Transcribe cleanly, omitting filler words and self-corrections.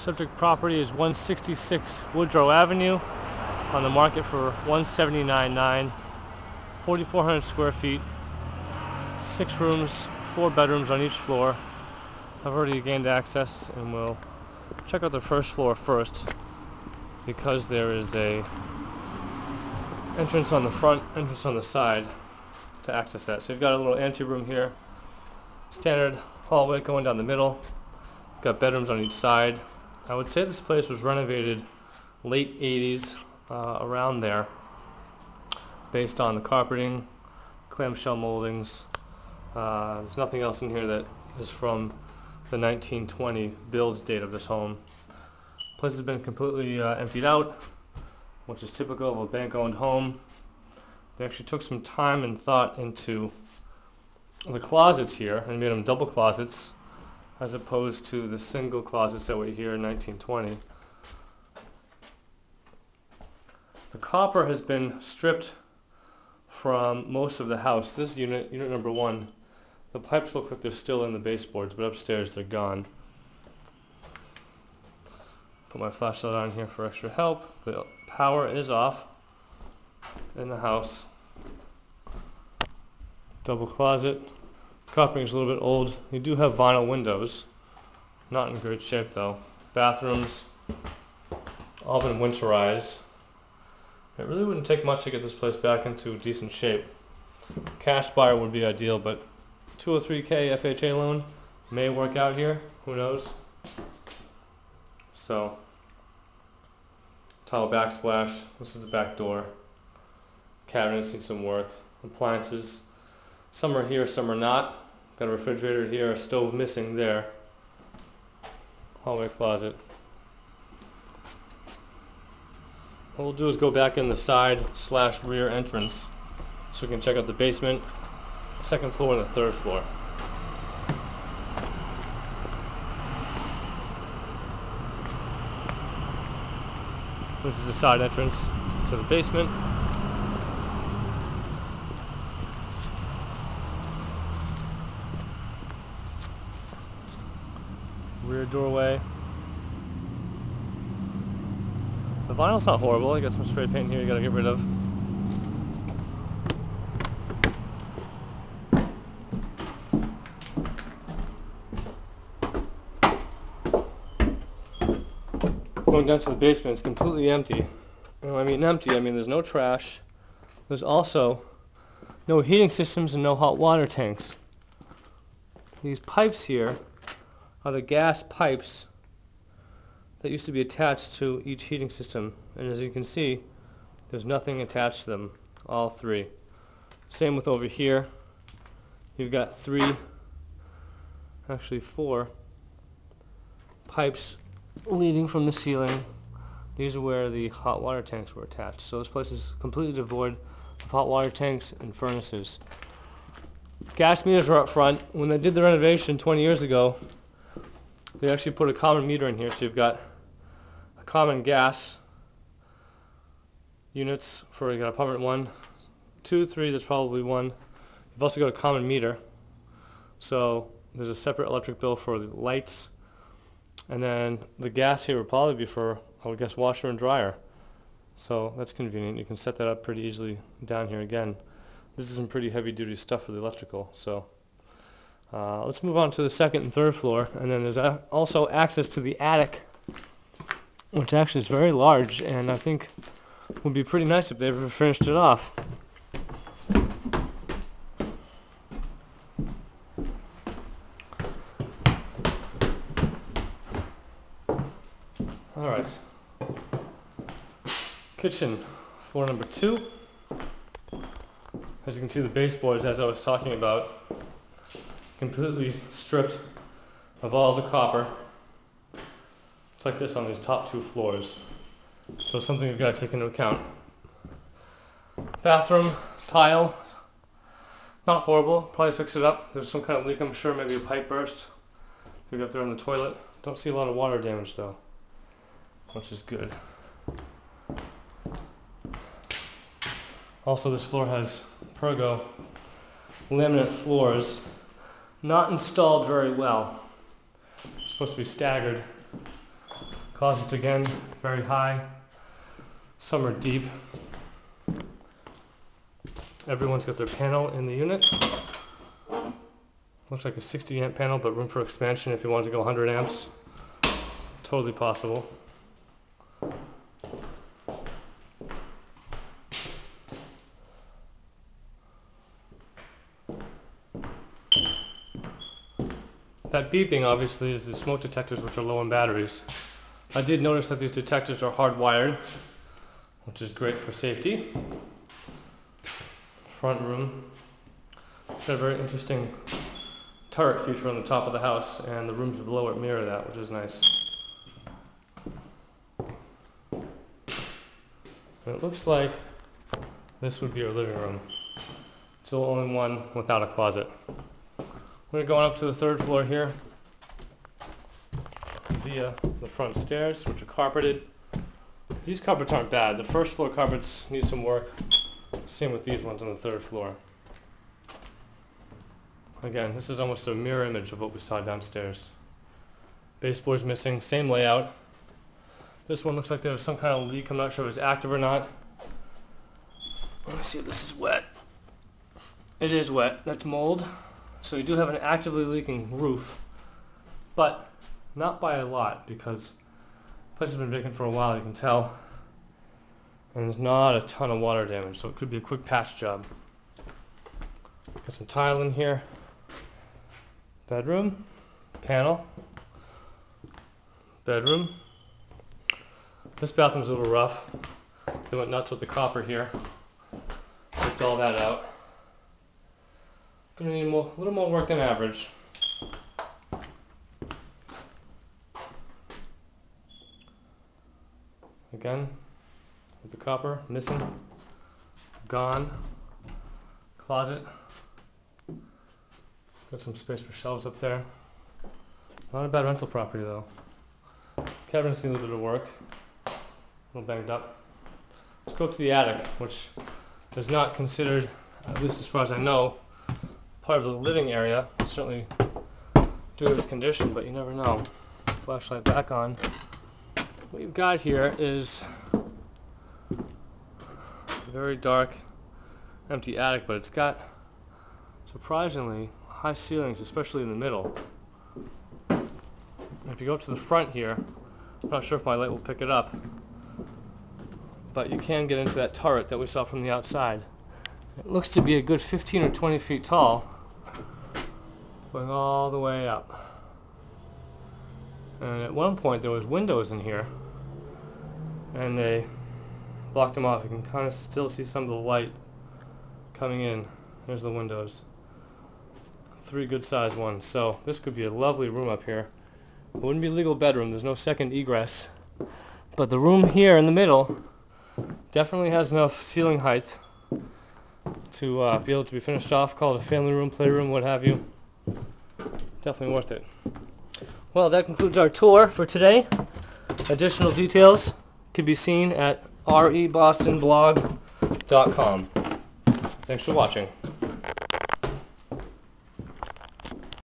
Subject property is 166 Woodrow Avenue, on the market for $179,900, 4,400 square feet, 6 rooms, 4 bedrooms on each floor. I've already gained access and we'll check out the first floor first because there is a entrance on the front, entrance on the side to access that. So you've got a little anteroom here, standard hallway going down the middle, got bedrooms on each side. I would say this place was renovated late 80s, around there, based on the carpeting, clamshell moldings. There's nothing else in here that is from the 1920 build date of this home. The place has been completely emptied out, which is typical of a bank-owned home. They actually took some time and thought into the closets here and made them double closets as opposed to the single closets that were here in 1920. The copper has been stripped from most of the house. This unit number 1, the pipes look like they're still in the baseboards, but upstairs they're gone. Put my flashlight on here for extra help. The power is off in the house. Double closet. Carpeting is a little bit old. You do have vinyl windows. Not in great shape though. Bathrooms, all been winterized. It really wouldn't take much to get this place back into decent shape. Cash buyer would be ideal, but 203K FHA loan may work out here. Who knows? So, tile backsplash. This is the back door. Cabinets need some work. Appliances. Some are here, some are not. Got a refrigerator here, a stove missing there. Hallway closet. What we'll do is go back in the side/rear entrance so we can check out the basement, the second floor, and the third floor. This is the side entrance to the basement. Rear doorway. The vinyl's not horrible. You got some spray paint here you gotta get rid of. Going down to the basement, it's completely empty. And when I mean empty, I mean there's no trash. There's also no heating systems and no hot water tanks. These pipes here are the gas pipes that used to be attached to each heating system. And as you can see, there's nothing attached to them, all 3. Same with over here. You've got 3, actually 4 pipes leading from the ceiling. These are where the hot water tanks were attached. So this place is completely devoid of hot water tanks and furnaces. Gas meters are up front. When they did the renovation 20 years ago, they actually put a common meter in here, so you've got a common gas units for, you got apartment 1, 2, 3, that's probably 1. You've also got a common meter, so there's a separate electric bill for the lights, and then the gas here would probably be for, I would guess, washer and dryer. So that's convenient. You can set that up pretty easily down here again. This is some pretty heavy duty stuff for the electrical, so. Let's move on to the second and third floor, and then there's also access to the attic, which actually is very large, and I think would be pretty nice if they ever finished it off. Alright. Kitchen, floor number 2. As you can see, the baseboards, as I was talking about, completely stripped of all the copper. It's like this on these top 2 floors. So something you've got to take into account. Bathroom, tile, not horrible, probably fix it up. There's some kind of leak, I'm sure, maybe a pipe burst. Maybe up there in the toilet. Don't see a lot of water damage though, which is good. Also, this floor has Pergo laminate floors, not installed very well. It's supposed to be staggered. Closets again, very high. Some are deep. Everyone's got their panel in the unit. Looks like a 60 amp panel, but room for expansion if you want to go 100 amps. Totally possible. That beeping obviously is the smoke detectors, which are low on batteries. I did notice that these detectors are hardwired, which is great for safety. Front room. It's got a very interesting turret feature on the top of the house, and the rooms below it mirror that, which is nice. And it looks like this would be our living room. It's the only one without a closet. We're going up to the third floor here via the front stairs, which are carpeted. These carpets aren't bad. The first floor carpets need some work. Same with these ones on the third floor. Again, this is almost a mirror image of what we saw downstairs. Baseboard's missing, same layout. This one looks like there was some kind of leak. I'm not sure if it's active or not. Let me see if this is wet. It is wet. That's mold. So you do have an actively leaking roof, but not by a lot, because the place has been vacant for a while, you can tell. And there's not a ton of water damage, so it could be a quick patch job. Got some tile in here. Bedroom, panel, bedroom. This bathroom's a little rough. They went nuts with the copper here. Ripped all that out. Gonna need a little more work than average. Again, with the copper missing, gone. Closet. Got some space for shelves up there. Not a bad rental property though. Cabinets need a little bit of work. A little banged up. Let's go to the attic, which is not considered, at least as far as I know, part of the living area. Certainly due to its condition, but you never know. Flashlight back on. What you've got here is a very dark, empty attic, but it's got surprisingly high ceilings, especially in the middle. And if you go up to the front here, I'm not sure if my light will pick it up, but you can get into that turret that we saw from the outside. It looks to be a good 15 or 20 feet tall, going all the way up. And at one point there was windows in here, and they blocked them off. You can kind of still see some of the light coming in. Here's the windows. 3 good sized ones. So this could be a lovely room up here. It wouldn't be a legal bedroom. There's no second egress. But the room here in the middle definitely has enough ceiling height to be able to be finished off. Call it a family room, playroom, what have you. Definitely worth it. Well, that concludes our tour for today. Additional details can be seen at rebostonblog.com. Thanks for watching.